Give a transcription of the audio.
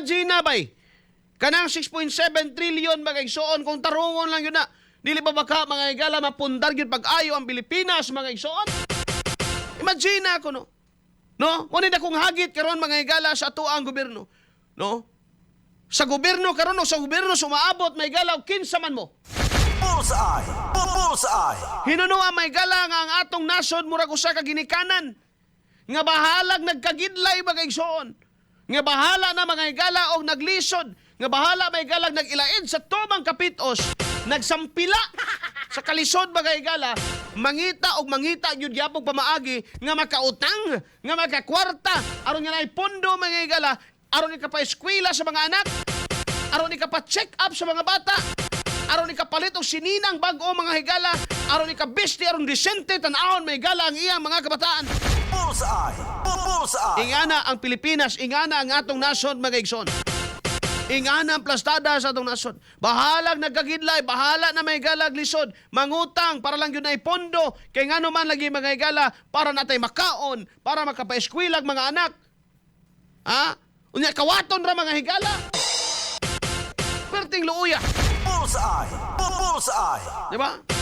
Imagine na bay, kanang 6.7 trillion mga igsoon kung tarungon lang yun na. Dili ba baka mga higala mapundar yun pag-ayo ang Pilipinas mga igsoon? Imagine na ako no. No? Ngunit akong hagit karon mga higala sa ato ang gobyerno. No? Sa gobyerno karon o sa gobyerno sumaabot may galaw kinsa man mo. Bullseye! Bullseye! Hinunuan may gala nga ang atong nasod murag usa ka ginikanan. Nga bahalag nagkagidlay mga igsoon. Nga bahala na mga higala og naglisod. Nga bahala may galag nagilaid sa tumang kapitos. Nagsampila sa kalisod mga higala. Mangita og mangita yun gyapong pamaagi nga makautang, nga makakwarta. Aron nga na'y pondo mga higala. Aron ni ka pa eskwela sa mga anak. Aron ni ka pa check up sa mga bata. Aron ni ka palit og sininang bag-o mga higala. Aron ni ka besti aron disente tan-awon may higala ang iyang mga kabataan. Bullseye! Bullseye! Ingana ang Pilipinas, ingana ang atong nasod mga igsoon. Ingana ang plastada sa atong nasod. Bahalag nagkagidlay, bahala na may galag lisod. Mangutang para lang yun ay pondo. Kay ngano man lagi mga higala para natay makaon, para makapaeskwilag mga anak. Ha? Unya kawaton ra mga higala. Perting luuya. Bullseye! Bullseye! Di ba?